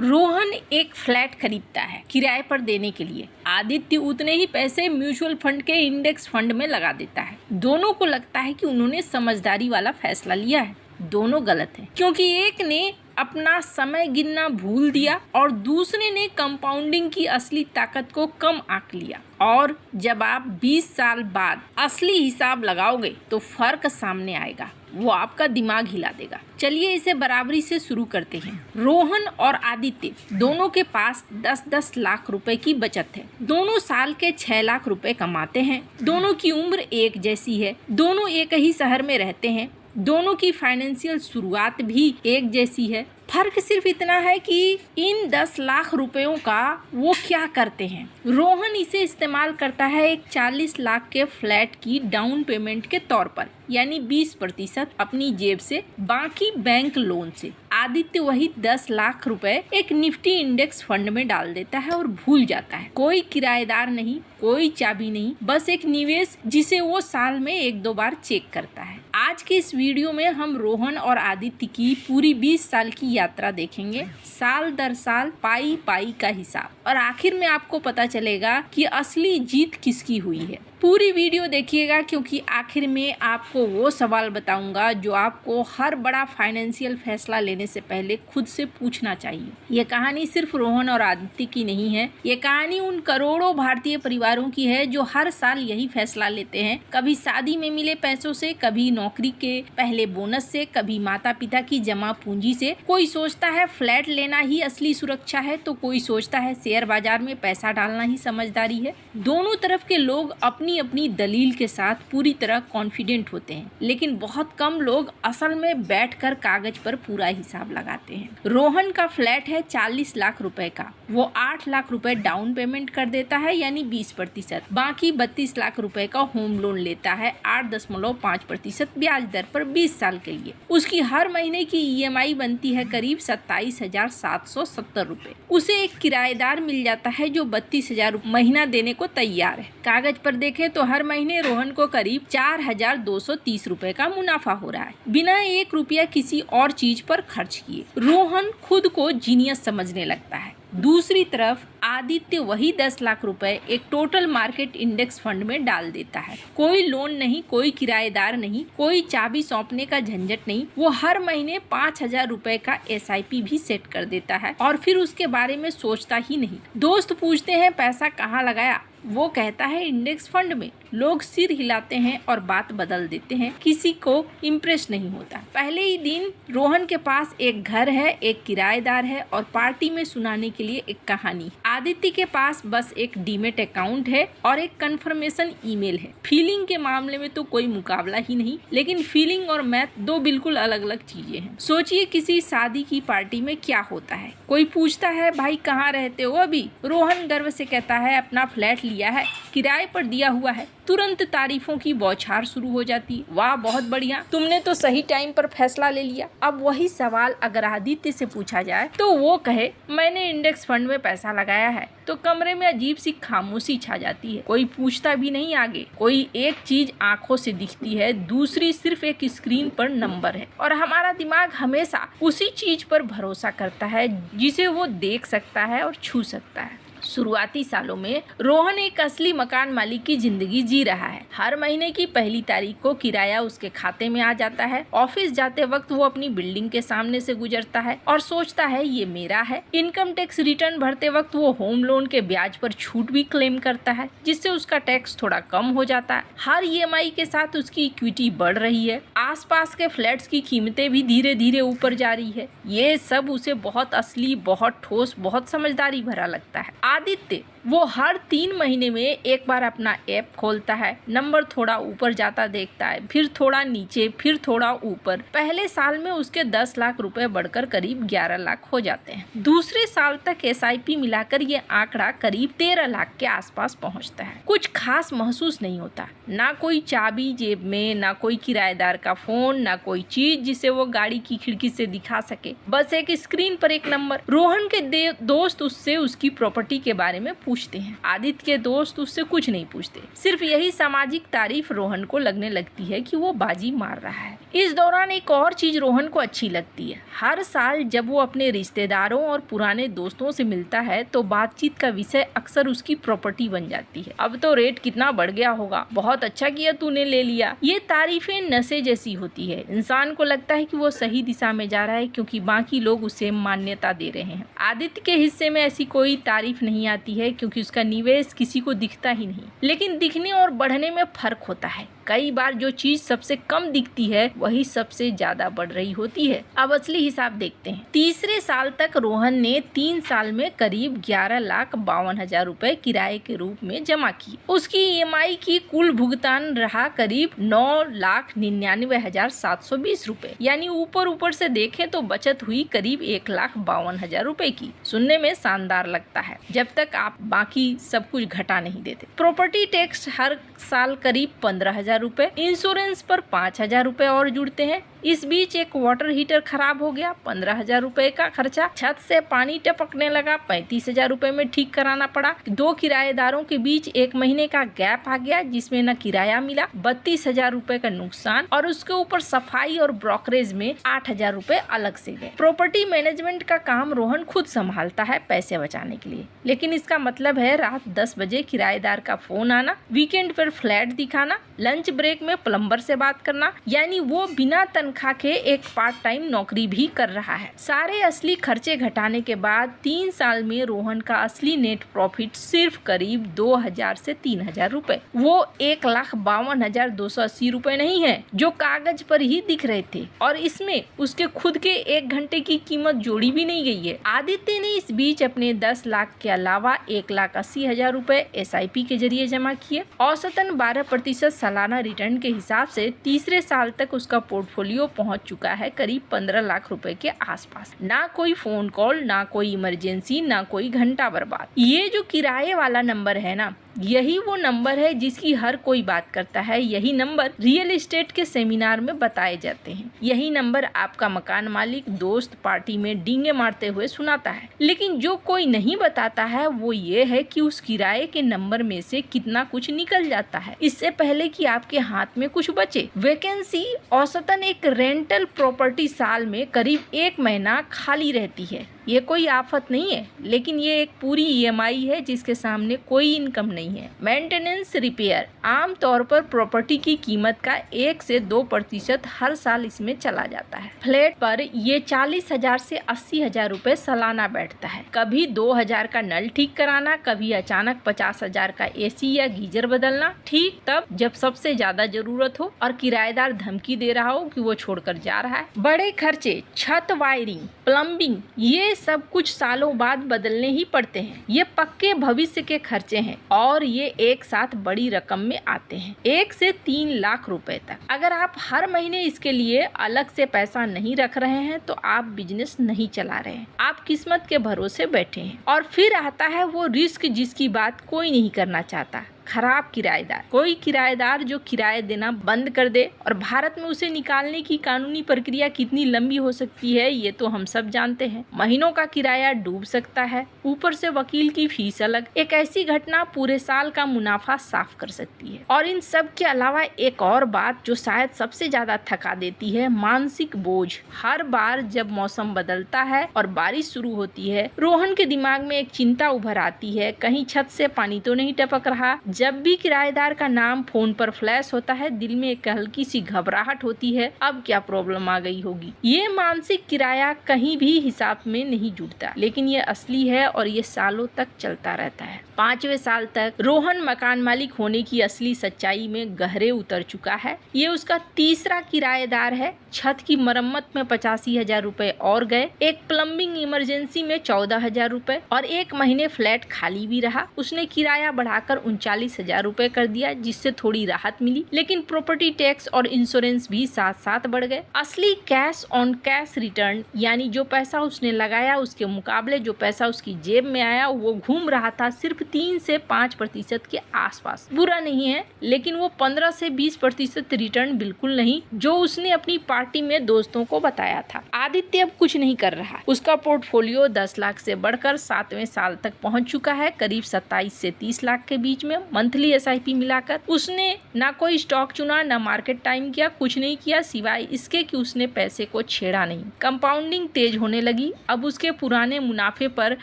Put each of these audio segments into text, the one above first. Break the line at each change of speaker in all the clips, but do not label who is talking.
रोहन एक फ्लैट खरीदता है किराए पर देने के लिए। आदित्य उतने ही पैसे म्यूचुअल फंड के इंडेक्स फंड में लगा देता है। दोनों को लगता है कि उन्होंने समझदारी वाला फैसला लिया है। दोनों गलत हैं, क्योंकि एक ने अपना समय गिनना भूल दिया और दूसरे ने कंपाउंडिंग की असली ताकत को कम आंक लिया। और जब आप 20 साल बाद असली हिसाब लगाओगे तो फर्क सामने आएगा, वो आपका दिमाग हिला देगा। चलिए इसे बराबरी से शुरू करते हैं। रोहन और आदित्य दोनों के पास 10-10 लाख रुपए की बचत है। दोनों साल के 6 लाख रुपए कमाते हैं। दोनों की उम्र एक जैसी है। दोनों एक ही शहर में रहते हैं। दोनों की फाइनेंशियल शुरुआत भी एक जैसी है। फर्क सिर्फ इतना है कि इन 10 लाख रुपयों का वो क्या करते हैं। रोहन इसे इस्तेमाल करता है एक 40 लाख के फ्लैट की डाउन पेमेंट के तौर पर, यानी 20% अपनी जेब से, बाकी बैंक लोन से। आदित्य वही 10 लाख रुपए एक निफ्टी इंडेक्स फंड में डाल देता है और भूल जाता है। कोई किराएदार नहीं, कोई चाबी नहीं, बस एक निवेश जिसे वो साल में 1-2 बार चेक करता है। आज के इस वीडियो में हम रोहन और आदित्य की पूरी 20 साल की यात्रा देखेंगे, साल दर साल, पाई पाई का हिसाब, और आखिर में आपको पता चलेगा कि असली जीत किसकी हुई है। पूरी वीडियो देखिएगा, क्योंकि आखिर में आपको वो सवाल बताऊंगा जो आपको हर बड़ा फाइनेंशियल फैसला लेने से पहले खुद से पूछना चाहिए। ये कहानी सिर्फ रोहन और आदित्य की नहीं है, ये कहानी उन करोड़ों भारतीय परिवारों की है जो हर साल यही फैसला लेते हैं। कभी शादी में मिले पैसों से, कभी नौकरी के पहले बोनस से, कभी माता पिता की जमा पूंजी से। कोई सोचता है फ्लैट लेना ही असली सुरक्षा है, तो कोई सोचता है शेयर बाजार में पैसा डालना ही समझदारी है। दोनों तरफ के लोग अपनी दलील के साथ पूरी तरह कॉन्फिडेंट होते हैं, लेकिन बहुत कम लोग असल में बैठकर कागज पर पूरा हिसाब लगाते हैं। रोहन का फ्लैट है 40 लाख रुपए का। वो 8 लाख रुपए डाउन पेमेंट कर देता है, यानी 20%। बाकी 32 लाख रुपए का होम लोन लेता है 8.5% ब्याज दर पर 20 साल के लिए। उसकी हर महीने की EMI बनती है करीब 27,770 रुपए। उसे एक किराएदार मिल जाता है जो 32,000 महीना देने को तैयार है। कागज पर देखें तो हर महीने रोहन को करीब 4,230 रुपए का मुनाफा हो रहा है, बिना 1 रुपया किसी और चीज पर खर्च किए। रोहन खुद को जीनियस समझने लगता है। दूसरी तरफ आदित्य वही 10 लाख रुपए एक टोटल मार्केट इंडेक्स फंड में डाल देता है। कोई लोन नहीं, कोई किराएदार नहीं, कोई चाबी सौंपने का झंझट नहीं। वो हर महीने 5,000 रुपए का SIP भी सेट कर देता है और फिर उसके बारे में सोचता ही नहीं। दोस्त पूछते हैं पैसा कहाँ लगाया, वो कहता है इंडेक्स फंड में। लोग सिर हिलाते हैं और बात बदल देते हैं, किसी को इम्प्रेस नहीं होता। पहले ही दिन रोहन के पास एक घर है, एक किराएदार है और पार्टी में सुनाने के लिए एक कहानी। आदित्य के पास बस एक डीमेट अकाउंट है और एक कंफर्मेशन ईमेल है। फीलिंग के मामले में तो कोई मुकाबला ही नहीं, लेकिन फीलिंग और मैथ दो बिल्कुल अलग अलग चीजें हैं। सोचिए किसी शादी की पार्टी में क्या होता है। कोई पूछता है भाई कहाँ रहते हो अभी। रोहन गर्व से कहता है अपना फ्लैट लिया है, किराए पर दिया हुआ है। तुरंत तारीफों की बौछार शुरू हो जाती है। वाह बहुत बढ़िया, तुमने तो सही टाइम पर फैसला ले लिया। अब वही सवाल अगर आदित्य से पूछा जाए तो वो कहे मैंने इंडेक्स फंड में पैसा लगाया है, तो कमरे में अजीब सी खामोशी छा जाती है। कोई पूछता भी नहीं आगे। कोई एक चीज आंखों से दिखती है, दूसरी सिर्फ एक स्क्रीन पर नंबर है, और हमारा दिमाग हमेशा उसी चीज पर भरोसा करता है जिसे वो देख सकता है और छू सकता है। शुरुआती सालों में रोहन एक असली मकान मालिक की जिंदगी जी रहा है। हर महीने की पहली तारीख को किराया उसके खाते में आ जाता है। ऑफिस जाते वक्त वो अपनी बिल्डिंग के सामने से गुजरता है और सोचता है ये मेरा है। इनकम टैक्स रिटर्न भरते वक्त वो होम लोन के ब्याज पर छूट भी क्लेम करता है, जिससे उसका टैक्स थोड़ा कम हो जाता है। हर EMI के साथ उसकी इक्विटी बढ़ रही है। आसपास के फ्लैट्स की कीमतें भी धीरे धीरे ऊपर जा रही है। ये सब उसे बहुत असली, बहुत ठोस, बहुत समझदारी भरा लगता है। आदित्य वो हर 3 महीने में एक बार अपना ऐप खोलता है, नंबर थोड़ा ऊपर जाता देखता है, फिर थोड़ा नीचे, फिर थोड़ा ऊपर। पहले साल में उसके 10 लाख रुपए बढ़कर करीब 11 लाख हो जाते हैं। दूसरे साल तक SIP मिलाकर ये आंकड़ा करीब 13 लाख के आसपास पहुंचता है। कुछ खास महसूस नहीं होता, ना कोई चाबी जेब में, ना कोई किराएदार का फोन, ना कोई चीज जिसे वो गाड़ी की खिड़की से दिखा सके, बस एक स्क्रीन पर एक नंबर। रोहन के दोस्त उससे उसकी प्रॉपर्टी के बारे में पूछते हैं। आदित्य के दोस्त उससे कुछ नहीं पूछते, सिर्फ यही सामाजिक तारीफ रोहन को लगने लगती है कि वो बाजी मार रहा है। इस दौरान एक और चीज रोहन को अच्छी लगती है। हर साल जब वो अपने रिश्तेदारों और पुराने दोस्तों से मिलता है तो बातचीत का विषय अक्सर उसकी प्रॉपर्टी बन जाती है। अब तो रेट कितना बढ़ गया होगा, बहुत अच्छा किया तूने ले लिया। ये तारीफें नशे जैसी होती है। इंसान को लगता है कि वो सही दिशा में जा रहा है क्योंकि बाकी लोग उसे मान्यता दे रहे हैं। आदित्य के हिस्से में ऐसी कोई तारीफ नहीं आती है क्योंकि उसका निवेश किसी को दिखता ही नहीं। लेकिन दिखने और बढ़ने में फर्क होता है। कई बार जो चीज सबसे कम दिखती है वही सबसे ज्यादा बढ़ रही होती है। अब असली हिसाब देखते हैं। तीसरे साल तक रोहन ने 3 साल में करीब 11,52,000 रुपए किराए के रूप में जमा किए। उसकी ईएमआई की कुल भुगतान रहा करीब 9,99,720 रुपए, यानी ऊपर से देखें तो बचत हुई करीब 1,52,000 रुपए की। सुनने में शानदार लगता है जब तक आप बाकी सब कुछ घटा नहीं देते। प्रॉपर्टी टैक्स हर साल करीब 15,000 रुपए, इंश्योरेंस पर 5,000 रुपए और जुड़ते हैं। इस बीच एक वाटर हीटर खराब हो गया, 15,000 रुपए का खर्चा। छत से पानी टपकने लगा, 35,000 रुपए में ठीक कराना पड़ा। 2 किराएदारों के बीच 1 महीने का गैप आ गया जिसमें न किराया मिला, 32,000 रुपए का नुकसान, और उसके ऊपर सफाई और ब्रोकरेज में 8,000 रुपए अलग से गए। प्रॉपर्टी मैनेजमेंट का काम रोहन खुद संभालता है पैसे बचाने के लिए, लेकिन इसका मतलब है रात 10 बजे किराएदार का फोन आना, वीकेंड पर फ्लैट दिखाना, लंच ब्रेक में प्लम्बर से बात करना, यानी वो बिना तनख्वाह के एक पार्ट टाइम नौकरी भी कर रहा है। सारे असली खर्चे घटाने के बाद 3 साल में रोहन का असली नेट प्रॉफिट सिर्फ करीब 2,000 से 3,000 रुपए। वो 1,52,280 रुपए नहीं है जो कागज पर ही दिख रहे थे, और इसमें उसके खुद के 1 घंटे की कीमत जोड़ी भी नहीं गई है। आदित्य ने इस बीच अपने 10 लाख के अलावा 1,80,000 रुपए SIP के जरिए जमा किए। औसतन 12% सालाना रिटर्न के हिसाब से तीसरे साल तक उसका पोर्टफोलियो पहुंच चुका है करीब 15 लाख रुपए के आसपास। ना कोई फोन कॉल, ना कोई इमरजेंसी, ना कोई घंटा बर्बाद। ये जो किराए वाला नंबर है ना, यही वो नंबर है जिसकी हर कोई बात करता है। यही नंबर रियल एस्टेट के सेमिनार में बताए जाते हैं। यही नंबर आपका मकान मालिक दोस्त पार्टी में डींगे मारते हुए सुनाता है। लेकिन जो कोई नहीं बताता है वो ये है कि उस किराए के नंबर में से कितना कुछ निकल जाता है इससे पहले कि आपके हाथ में कुछ बचे। वैकेंसी औसतन एक रेंटल प्रॉपर्टी साल में करीब 1 महीना खाली रहती है। ये कोई आफत नहीं है, लेकिन ये एक पूरी EMI है जिसके सामने कोई इनकम नहीं है। मेंटेनेंस, रिपेयर, आम तौर पर प्रॉपर्टी की कीमत का 1 से 2% हर साल इसमें चला जाता है। फ्लैट पर ये 40,000 से 80,000 रुपए सालाना बैठता है। कभी 2,000 का नल ठीक कराना, कभी अचानक 50,000 का AC या गीजर बदलना, ठीक तब जब सबसे ज्यादा जरूरत हो और किराएदार धमकी दे रहा हो कि वो छोड़कर जा रहा है। बड़े खर्चे, छत वायरिंग, प्लम्बिंग, ये सब कुछ सालों बाद बदलने ही पड़ते हैं। ये पक्के भविष्य के खर्चे हैं और ये एक साथ बड़ी रकम में आते हैं, 1 से 3 लाख रुपए तक। अगर आप हर महीने इसके लिए अलग से पैसा नहीं रख रहे हैं तो आप बिजनेस नहीं चला रहे हैं, आप किस्मत के भरोसे बैठे हैं। और फिर आता है वो रिस्क जिसकी बात कोई नहीं करना चाहता, खराब किराएदार। कोई किराएदार जो किराया देना बंद कर दे, और भारत में उसे निकालने की कानूनी प्रक्रिया कितनी लंबी हो सकती है ये तो हम सब जानते हैं। महीनों का किराया डूब सकता है, ऊपर से वकील की फीस अलग। एक ऐसी घटना पूरे साल का मुनाफा साफ कर सकती है। और इन सब के अलावा एक और बात जो शायद सबसे ज्यादा थका देती है, मानसिक बोझ। हर बार जब मौसम बदलता है और बारिश शुरू होती है, रोहन के दिमाग में एक चिंता उभर आती है, कहीं छत से पानी तो नहीं टपक रहा। जब भी किराएदार का नाम फोन पर फ्लैश होता है, दिल में एक हल्की सी घबराहट होती है, अब क्या प्रॉब्लम आ गई होगी। ये मानसिक किराया कहीं भी हिसाब में नहीं जुड़ता, लेकिन ये असली है और ये सालों तक चलता रहता है। 5वें साल तक रोहन मकान मालिक होने की असली सच्चाई में गहरे उतर चुका है। ये उसका तीसरा किराएदार है। छत की मरम्मत में 85,000 रुपए और गए, एक प्लम्बिंग इमरजेंसी में 14,000 रुपए, और 1 महीने फ्लैट खाली भी रहा। उसने किराया बढ़ाकर 39,000 रुपए कर दिया, जिससे थोड़ी राहत मिली, लेकिन प्रॉपर्टी टैक्स और इंश्योरेंस भी साथ साथ बढ़ गए। असली कैश ऑन कैश रिटर्न, यानी जो पैसा उसने लगाया उसके मुकाबले जो पैसा उसकी जेब में आया, वो घूम रहा था सिर्फ 3 से 5% के आसपास। बुरा नहीं है, लेकिन वो 15 से 20% रिटर्न बिल्कुल नहीं जो उसने अपनी पार्टी में दोस्तों को बताया था। आदित्य अब कुछ नहीं कर रहा। उसका पोर्टफोलियो 10 लाख से बढ़कर 7वें साल तक पहुंच चुका है, करीब 27 से 30 लाख के बीच में। मंथली SIP मिलाकर। उसने ना कोई स्टॉक चुना, ना मार्केट टाइम किया, कुछ नहीं किया सिवाय इसके कि उसने पैसे को छेड़ा नहीं। कंपाउंडिंग तेज होने लगी। अब उसके पुराने मुनाफे पर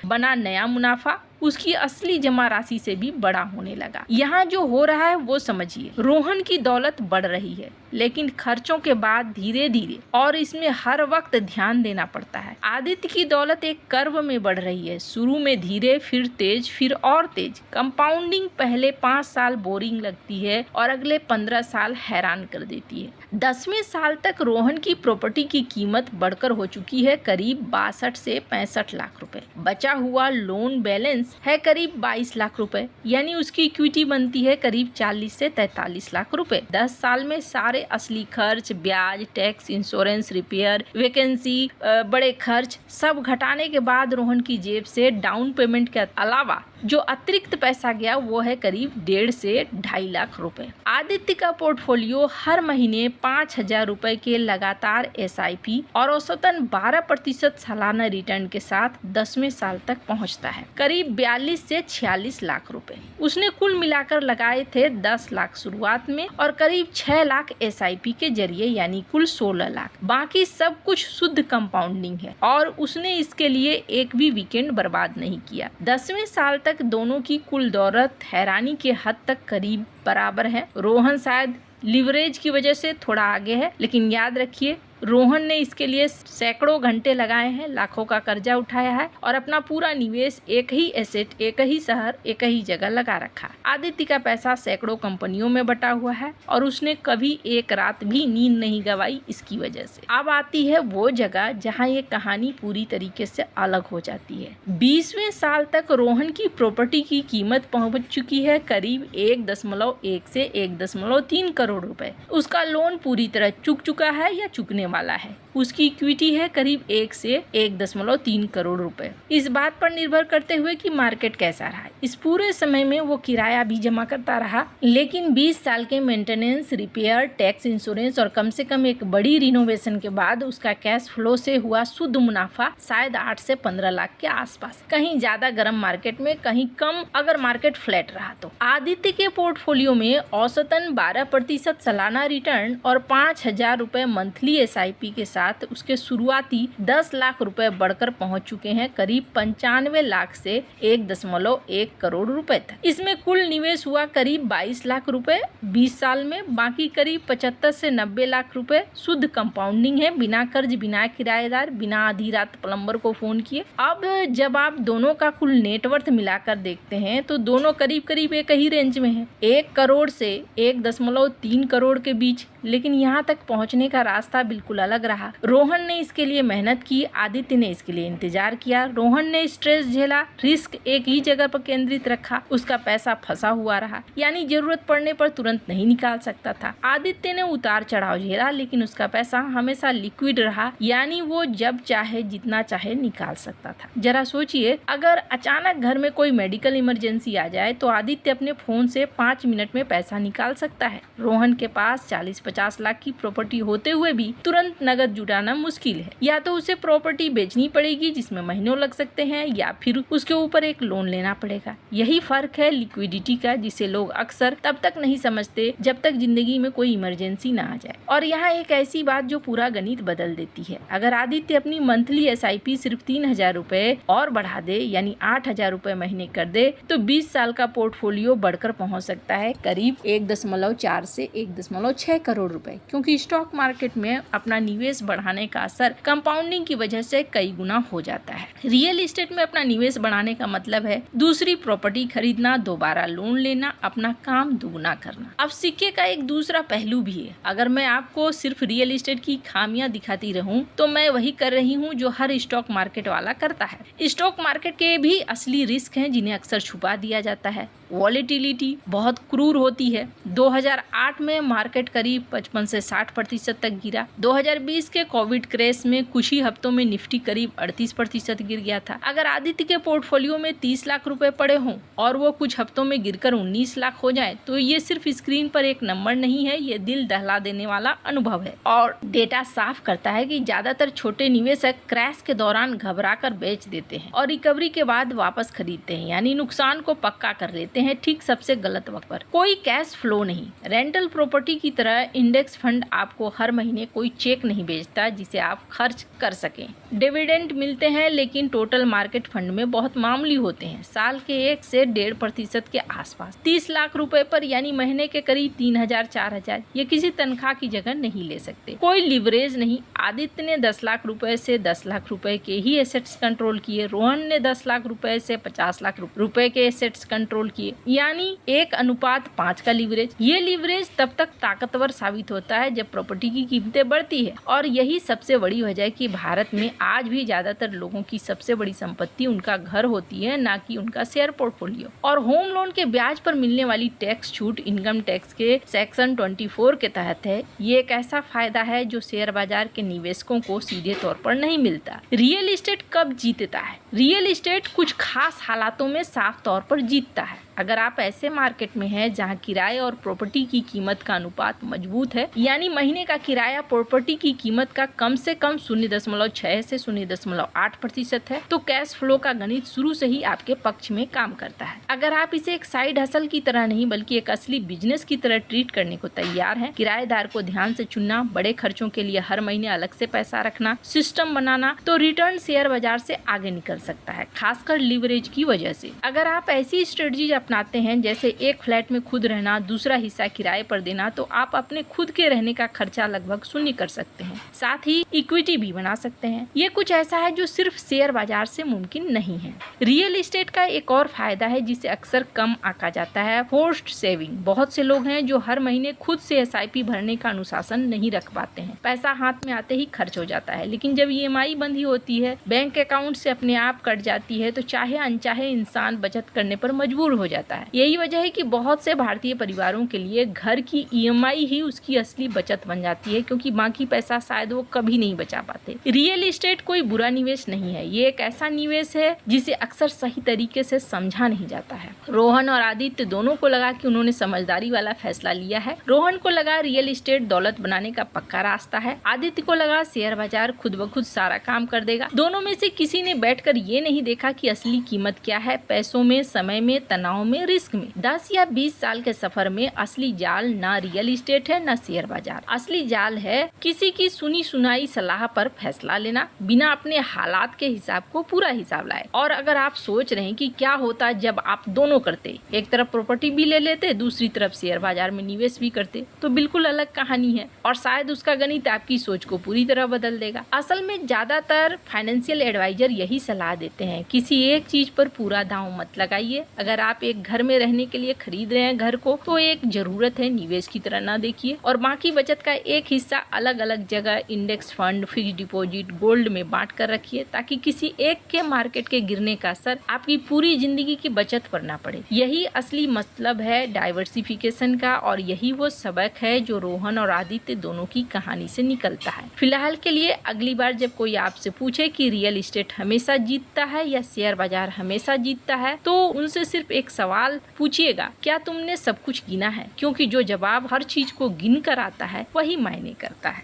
बना नया मुनाफा उसकी असली जमा राशि से भी बड़ा होने लगा। यहाँ जो हो रहा है वो समझिए, रोहन की दौलत बढ़ रही है लेकिन खर्चों के बाद धीरे धीरे, और इसमें हर वक्त ध्यान देना पड़ता है। आदित्य की दौलत एक कर्व में बढ़ रही है, शुरू में धीरे, फिर तेज, फिर और तेज। कंपाउंडिंग पहले 5 साल बोरिंग लगती है और अगले 15 साल हैरान कर देती है। 10वें साल तक रोहन की प्रॉपर्टी की कीमत बढ़कर हो चुकी है करीब 62 से 65 लाख रुपए। बचा हुआ लोन बैलेंस है करीब 22 लाख रुपए, यानी उसकी इक्विटी बनती है करीब 40 से 43 लाख रुपए। 10 साल में सारे असली खर्च, ब्याज, टैक्स, इंश्योरेंस, रिपेयर, वैकेंसी, बड़े खर्च सब घटाने के बाद रोहन की जेब से डाउन पेमेंट के अलावा जो अतिरिक्त पैसा गया वो है करीब 1.5 से 2.5 लाख रुपए। आदित्य का पोर्टफोलियो हर महीने 5,000 रुपए के लगातार SIP और औसतन 12% सालाना रिटर्न के साथ 10वें साल तक पहुंचता है करीब 42 से 46 लाख रुपए। उसने कुल मिलाकर लगाए थे 10 लाख शुरुआत में और करीब 6 लाख SIP के जरिए, यानी कुल 16 लाख। बाकी सब कुछ शुद्ध कंपाउंडिंग है और उसने इसके लिए एक भी वीकेंड बर्बाद नहीं किया। 10वें साल तक दोनों की कुल दौलत हैरानी के हद तक करीब बराबर है। रोहन शायद लिवरेज की वजह से थोड़ा आगे है, लेकिन याद रखिए रोहन ने इसके लिए सैकड़ों घंटे लगाए हैं, लाखों का कर्जा उठाया है और अपना पूरा निवेश एक ही एसेट, एक ही शहर, एक ही जगह लगा रखा। आदित्य का पैसा सैकड़ों कंपनियों में बटा हुआ है और उसने कभी एक रात भी नींद नहीं गंवाई इसकी वजह से। अब आती है वो जगह जहाँ ये कहानी पूरी तरीके से अलग हो जाती है। 20वें साल तक रोहन की प्रॉपर्टी की कीमत पहुंच चुकी है करीब 1.1 से 1.3 करोड़ रुपए। उसका लोन पूरी तरह चुक चुका है या चुकने वाला है। उसकी इक्विटी है करीब 1 से 1.3 करोड़ रुपए। इस बात पर निर्भर करते हुए कि मार्केट कैसा रहा। इस पूरे समय में वो किराया भी जमा करता रहा, लेकिन 20 साल के मेंटेनेंस, रिपेयर, टैक्स, इंश्योरेंस और कम से कम एक बड़ी रिनोवेशन के बाद उसका कैश फ्लो से हुआ शुद्ध मुनाफा शायद 8 से 15 लाख के आसपास, कहीं ज्यादा गर्म मार्केट में, कहीं कम अगर मार्केट फ्लैट रहा तो। आदित्य के पोर्टफोलियो में औसतन 12% सालाना रिटर्न और 5,000 रुपए मंथली SIP के साथ उसके शुरुआती 10 लाख रुपए बढ़कर पहुंच चुके हैं करीब 95 लाख से 1.1 करोड़ रुपए तक। इसमें कुल निवेश हुआ करीब 22 लाख रुपए 20 साल में, बाकी करीब 75 से 90 लाख रुपए शुद्ध कंपाउंडिंग है, बिना कर्ज, बिना किराएदार, बिना आधी रात प्लम्बर को फोन किए। अब जब आप दोनों का कुल नेटवर्थ मिलाकर देखते हैं तो दोनों करीब करीब एक ही रेंज में है, 1 करोड़ से 1.3 करोड़ के बीच। लेकिन यहाँ तक पहुँचने का रास्ता बिल्कुल अलग रहा। रोहन ने इसके लिए मेहनत की, आदित्य ने इसके लिए इंतजार किया। रोहन ने स्ट्रेस झेला, रिस्क एक ही जगह पर केंद्रित रखा, उसका पैसा फंसा हुआ रहा, यानी जरूरत पड़ने पर तुरंत नहीं निकाल सकता था। आदित्य ने उतार चढ़ाव झेला, लेकिन उसका पैसा हमेशा लिक्विड रहा, यानी वो जब चाहे जितना चाहे निकाल सकता था। जरा सोचिए, अगर अचानक घर में कोई मेडिकल इमरजेंसी आ जाए तो आदित्य अपने फोन से 5 मिनट में पैसा निकाल सकता है। रोहन के पास 40-50 लाख की प्रॉपर्टी होते हुए भी तुरंत नगद जुटाना मुश्किल है। या तो उसे प्रॉपर्टी बेचनी पड़ेगी जिसमें महीनों लग सकते हैं, या फिर उसके ऊपर एक लोन लेना पड़ेगा। यही फर्क है लिक्विडिटी का, जिसे लोग अक्सर तब तक नहीं समझते जब तक जिंदगी में कोई इमरजेंसी ना आ जाए। और यहाँ एक ऐसी बात जो पूरा गणित बदल देती है। अगर आदित्य अपनी मंथली SIP सिर्फ 3,000 रुपए और बढ़ा दे, यानी 8,000 रुपए महीने कर दे, तो 20 साल का पोर्टफोलियो बढ़कर पहुंच सकता है करीब 1.4 से 1.6 करोड़ रुपए, क्योंकि स्टॉक मार्केट में अपना निवेश बढ़ाने का असर कंपाउंडिंग की वजह से कई गुना हो जाता है। रियल एस्टेट में अपना निवेश बढ़ाने का मतलब है दूसरी प्रॉपर्टी खरीदना, दोबारा लोन लेना, अपना काम दुगना करना। अब सिक्के का एक दूसरा पहलू भी है। अगर मैं आपको सिर्फ रियल एस्टेट की खामियां दिखाती रहूं तो मैं वही कर रही हूं जो हर स्टॉक मार्केट वाला करता है। स्टॉक मार्केट के भी असली रिस्क हैं जिन्हें अक्सर छुपा दिया जाता है। वॉलेटिलिटी बहुत क्रूर होती है। 2008 में मार्केट करीब 55 से 60% तक गिरा। 2020 के कोविड क्रैश में कुछ ही हफ्तों में निफ्टी करीब 38% गिर गया था। अगर आदित्य के पोर्टफोलियो में 30 लाख रुपए पड़े हों और वो कुछ हफ्तों में गिरकर 19 लाख हो जाए तो ये सिर्फ स्क्रीन पर एक नंबर नहीं है, ये दिल दहला देने वाला अनुभव है। और डेटा साफ करता है कि ज्यादातर छोटे निवेशक क्रैश के दौरान घबरा कर बेच देते हैं और रिकवरी के बाद वापस खरीदते हैं, यानी नुकसान को पक्का कर लेते लेते हैं ठीक सबसे गलत वक्त पर। कोई कैश फ्लो नहीं। रेंटल प्रॉपर्टी की तरह इंडेक्स फंड आपको हर महीने कोई चेक नहीं भेजता जिसे आप खर्च कर सकें। डिविडेंड मिलते हैं लेकिन टोटल मार्केट फंड में बहुत मामूली होते हैं, साल के 1 से 1.5% के आसपास। 30 लाख रुपए पर यानी महीने के करीब 3,000-4,000 ये किसी तनख्वाह की जगह नहीं ले सकते। कोई लिवरेज नहीं। आदित्य ने 10 लाख रुपए से 10 लाख रुपए के ही एसेट्स कंट्रोल किए। रोहन ने 10 लाख रुपए से 50 लाख रुपए के एसेट्स कंट्रोल किए, यानी 1:5 का लीवरेज। ये लीवरेज तब तक ताकतवर साबित होता है जब प्रॉपर्टी की कीमतें बढ़ती है, और यही सबसे बड़ी वजह है कि भारत में आज भी ज्यादातर लोगों की सबसे बड़ी संपत्ति उनका घर होती है, ना कि उनका शेयर पोर्टफोलियो। और होम लोन के ब्याज पर मिलने वाली टैक्स छूट इनकम टैक्स के सेक्शन 24 के तहत है। ये एक ऐसा फायदा है जो शेयर बाजार के निवेशकों को सीधे तौर पर नहीं मिलता। रियल एस्टेट कब जीतता है? रियल एस्टेट कुछ खास हालातों में साफ तौर पर जीतता है। अगर आप ऐसे मार्केट में हैं जहां किराए और प्रॉपर्टी की कीमत का अनुपात मजबूत है, यानी महीने का किराया प्रॉपर्टी की कीमत का कम से कम 0.6 से 0.8% है, तो कैश फ्लो का गणित शुरू से ही आपके पक्ष में काम करता है। अगर आप इसे एक साइड हसल की तरह नहीं बल्कि एक असली बिजनेस की तरह ट्रीट करने को तैयार हैं, किराएदार को ध्यान से चुनना, बड़े खर्चों के लिए हर महीने अलग से पैसा रखना, सिस्टम बनाना, तो रिटर्न शेयर बाजार से आगे निकल सकता है, खासकर लीवरेज की वजह से। अगर आप ऐसी स्ट्रेटजी अपनाते हैं जैसे एक फ्लैट में खुद रहना, दूसरा हिस्सा किराए पर देना, तो आप अपने खुद के रहने का खर्चा लगभग शून्य कर सकते हैं, साथ ही इक्विटी भी बना सकते हैं। ये कुछ ऐसा है जो सिर्फ शेयर बाजार से मुमकिन नहीं है। रियल एस्टेट का एक और फायदा है जिसे अक्सर कम आंका जाता है, फोर्स्ड सेविंग। बहुत से लोग हैं जो हर महीने खुद से SIP भरने का अनुशासन नहीं रख पाते हैं। पैसा हाथ में आते ही खर्च हो जाता है, लेकिन जब EMI बंधी होती है, बैंक अकाउंट से अपने आप कट जाती है, तो चाहे अनचाहे इंसान बचत करने पर मजबूर हो जाता है। यही वजह है कि बहुत से भारतीय परिवारों के लिए घर की EMI ही उसकी असली बचत बन जाती है, क्योंकि बाकी पैसा शायद वो कभी नहीं बचा पाते। रियल एस्टेट कोई बुरा निवेश नहीं है, ये एक ऐसा निवेश है जिसे अक्सर सही तरीके से समझा नहीं जाता है। रोहन और आदित्य दोनों को लगा कि उन्होंने समझदारी वाला फैसला लिया है। रोहन को लगा रियल एस्टेट दौलत बनाने का पक्का रास्ता है, आदित्य को लगा शेयर बाजार खुद ब खुद सारा काम कर देगा। दोनों में से किसी ने बैठकर ये नहीं देखा कि असली कीमत क्या है, पैसों में, समय में, तनाव में, रिस्क में। 10 या 20 साल के सफर में असली जाल ना रियल एस्टेट है ना शेयर बाजार। असली जाल है किसी की सुनी सुनाई सलाह पर फैसला लेना, बिना अपने हालात के हिसाब को पूरा हिसाब लाए। और अगर आप सोच रहे हैं कि क्या होता जब आप दोनों करते, एक तरफ प्रॉपर्टी भी ले लेते, दूसरी तरफ शेयर बाजार में निवेश भी करते, तो बिल्कुल अलग कहानी है, और शायद उसका गणित आपकी सोच को पूरी तरह बदल देगा। असल में ज्यादातर फाइनेंशियल एडवाइजर यही सलाह देते हैं, किसी एक चीज पर पूरा दांव मत लगाइए। अगर आप एक घर में रहने के लिए खरीद रहे हैं घर को, तो एक जरूरत है, निवेश की तरह ना देखिए, और बाकी बचत का एक हिस्सा अलग अलग जगह index fund, fix deposit, gold में बांट कर रखिए, ताकि किसी एक के मार्केट के गिरने का असर आपकी पूरी जिंदगी की बचत पर ना पड़े। यही असली मतलब है डाइवर्सिफिकेशन का, और यही वो सबक है जो रोहन और आदित्य दोनों की कहानी से निकलता है। फिलहाल के लिए अगली बार जब कोई आपसे पूछे कि रियल एस्टेट हमेशा जीतता है या शेयर बाजार हमेशा जीतता है, तो उनसे सिर्फ एक सवाल पूछिएगा, क्या तुमने सब कुछ गिना है? क्योंकि जो जवाब हर चीज को गिन कर आता है वही मायने करता है।